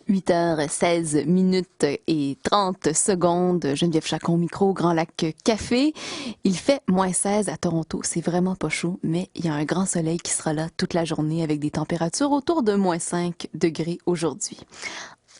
8h16 et 30 secondes. Geneviève Chacon, micro, Grand Lac Café. Il fait -16 à Toronto. C'est vraiment pas chaud, mais il y a un grand soleil qui sera là toute la journée avec des températures autour de -5 degrés aujourd'hui.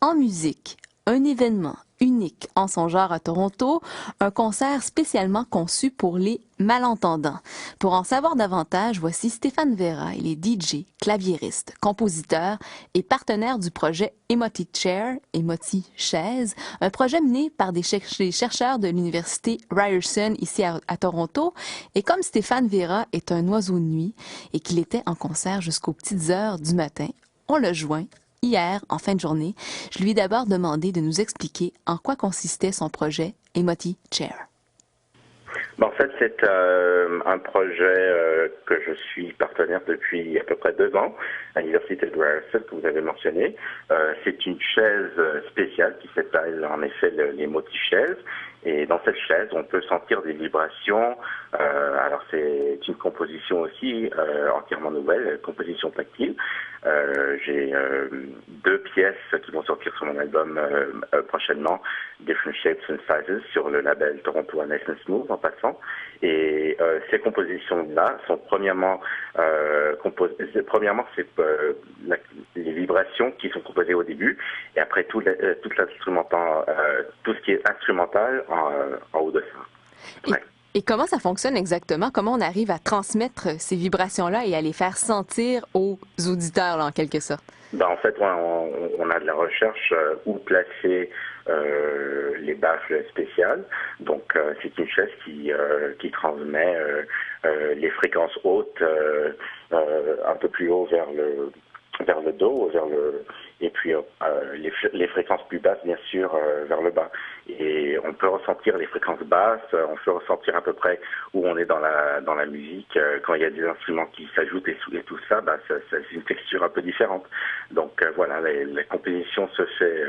En musique, un événement unique en son genre à Toronto, un concert spécialement conçu pour les malentendants. Pour en savoir davantage, voici Stéphane Vera. Il est DJ, claviériste, compositeur et partenaire du projet Emoty Chair, Emoty Chaise, un projet mené par des chercheurs de l'université Ryerson ici à Toronto. Et comme Stéphane Vera est un oiseau de nuit et qu'il était en concert jusqu'aux petites heures du matin, on le joint hier, en fin de journée. Je lui ai d'abord demandé de nous expliquer en quoi consistait son projet Emoty Chair. En fait, c'est un projet que je suis partenaire depuis à peu près 2 ans à l'université de Ryerson, que vous avez mentionné. C'est une chaise spéciale qui s'appelle en effet l'Emoty Chaise. Et dans cette chaise, on peut sentir des vibrations. Alors c'est une composition aussi entièrement nouvelle, composition tactile. J'ai 2 pièces qui vont sortir sur mon album prochainement, Different Shapes and Sizes, sur le label Toronto Nice and Smooth en passant. Et ces compositions-là sont premièrement c'est les vibrations qui sont composées au début, et après tout l'instrumental, tout ce qui est instrumental en haut de ça. Ouais. Et comment ça fonctionne exactement? Comment on arrive à transmettre ces vibrations-là et à les faire sentir aux auditeurs, là, en quelque sorte? En fait, on a de la recherche où placer les baffles spéciales. Donc, c'est une chaise qui transmet les fréquences hautes un peu plus haut vers le dos, et puis les fréquences plus basses, bien sûr, vers le bas. Et on peut ressentir les fréquences basses, on peut ressentir à peu près où on est dans la musique. Quand il y a des instruments qui s'ajoutent et tout ça, c'est une texture un peu différente. Donc voilà, la composition se fait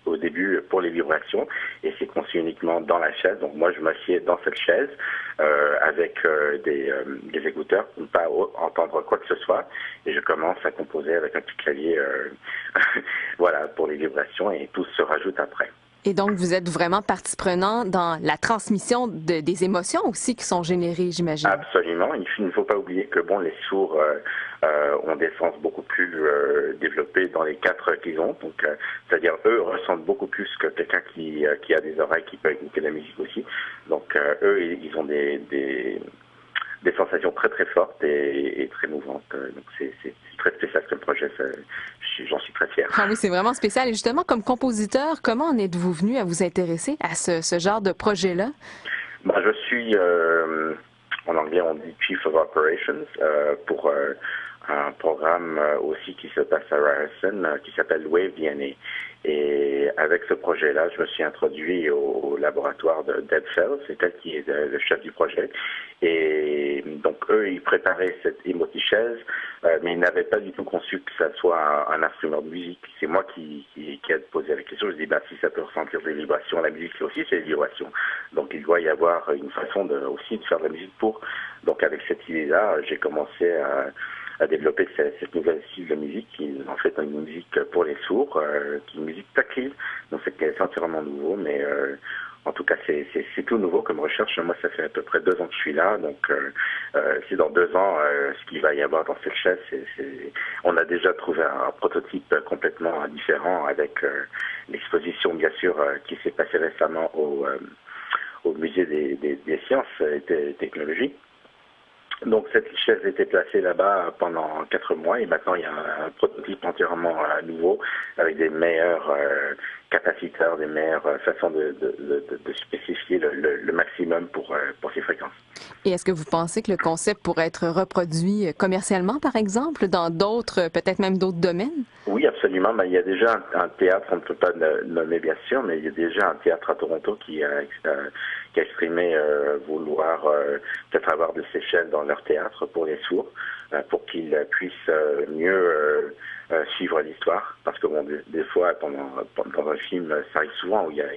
au début pour les vibrations, et c'est conçu uniquement dans la chaise. Donc moi, je m'assieds dans cette chaise avec des écouteurs pour ne pas entendre quoi que ce soit, et je commence à composer avec un petit clavier voilà, pour les vibrations, et tout se rajoute après. Et donc, vous êtes vraiment partie prenante dans la transmission des émotions aussi qui sont générées, j'imagine. Absolument. Il ne faut pas oublier que les sourds ont des sens beaucoup plus développés dans les 4 qu'ils ont. Donc, c'est-à-dire, eux ressentent beaucoup plus que quelqu'un qui a des oreilles qui peut écouter la musique aussi. Donc, eux, ils ont des sensations très très fortes et très mouvantes. Donc, c'est très spécial ce projet. J'en suis très fier. Ah oui, c'est vraiment spécial. Et justement, comme compositeur, comment en êtes-vous venu à vous intéresser à ce genre de projet-là? Je suis, en anglais on dit Chief of Operations, pour un programme aussi qui se passe à Ryerson, qui s'appelle Wave DNA. Et avec ce projet-là, je me suis introduit au laboratoire de Deb Fell, c'est elle qui est le chef du projet. Et donc eux, ils préparaient cette Emoty Chaise, mais ils n'avaient pas du tout conçu que ça soit un instrument de musique. C'est moi qui ai posé la question. Je dis, si ça peut ressentir des vibrations, la musique aussi c'est des vibrations. Donc il doit y avoir une façon aussi de faire de la musique pour. Donc avec cette idée-là, j'ai commencé à développer cette nouvelle style de musique, qui en fait une musique pour les sourds, qui est une musique tactile. Donc c'est entièrement nouveau, mais en tout cas c'est tout nouveau comme recherche. Moi, ça fait à peu près 2 ans que je suis là, donc c'est dans 2 ans ce qu'il va y avoir dans cette chaise. On a déjà trouvé un prototype complètement différent avec l'exposition, bien sûr, qui s'est passée récemment au musée des sciences et technologies. Donc cette chaise était placée là-bas pendant 4 mois, et maintenant il y a un prototype entièrement nouveau avec des meilleurs capaciteurs, des meilleures façons de spécifier le maximum pour ces fréquences. Et est-ce que vous pensez que le concept pourrait être reproduit commercialement, par exemple, dans d'autres, peut-être même d'autres domaines? Oui, absolument. Il y a déjà un théâtre, on ne peut pas le nommer bien sûr, mais il y a déjà un théâtre à Toronto qui a exprimé vouloir peut-être avoir de ces chaînes dans leur théâtre pour les sourds, pour qu'ils puissent mieux suivre l'histoire. Parce que des fois, dans un film, ça arrive souvent où il y a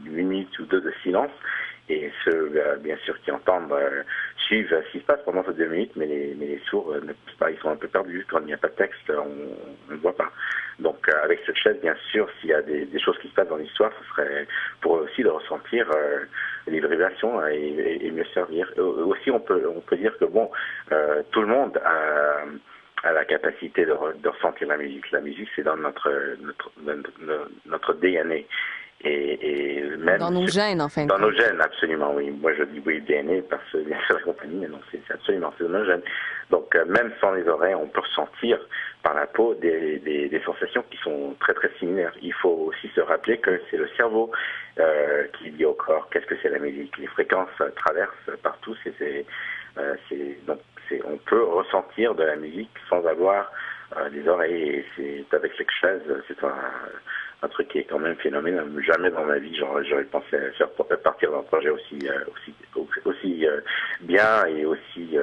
1 minute ou 2 de silence. Et ceux, bien sûr, qui entendent suivent ce qui se passe pendant ces 2 minutes, mais les sourds ne peuvent pas, ils sont un peu perdus. Quand il n'y a pas de texte, on ne voit pas. Donc avec cette chaise, bien sûr, s'il y a des choses qui se passent dans l'histoire, ce serait pour eux aussi de ressentir les vibrations et mieux servir. Aussi, on peut dire que bon, tout le monde a la capacité de ressentir la musique. La musique, c'est dans notre DNA. Et même Dans nos gènes, en fin de compte. Dans nos gènes, absolument, oui. Moi, je dis oui, DNA parce que bien sûr la compagnie, mais non, c'est absolument, c'est dans nos gènes. Donc, même sans les oreilles, on peut ressentir par la peau des sensations qui sont très, très similaires. Il faut aussi se rappeler que c'est le cerveau qui dit au corps qu'est-ce que c'est la musique. Les fréquences traversent partout. On peut ressentir de la musique sans avoir des oreilles. Et c'est avec les chaises, c'est un truc qui est quand même phénoménal. Jamais dans ma vie j'aurais pensé à faire partir d'un projet aussi bien et aussi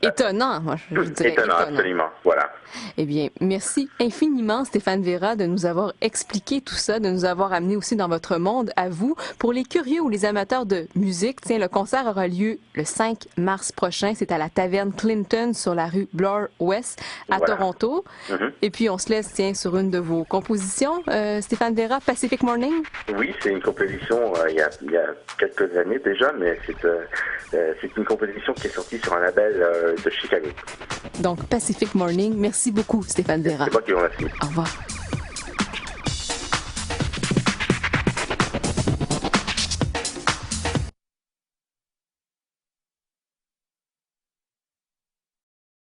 étonnant, moi je dirais. Étonnant, absolument, voilà. Eh bien, merci infiniment Stéphane Vera de nous avoir expliqué tout ça, de nous avoir amené aussi dans votre monde à vous. Pour les curieux ou les amateurs de musique, tiens, le concert aura lieu le 5 mars prochain. C'est à la Taverne Clinton sur la rue Bloor West à Toronto. Et puis on se laisse, tiens, sur une de vos compositions, Stéphane Vera, Pacific Morning. Oui, c'est une composition il y a quelques années déjà, mais c'est une composition qui est sortie sur un label de Chicago. Donc, Pacific Morning. Merci beaucoup, Stéphane Vera. C'est moi qui vous remercie. Au revoir.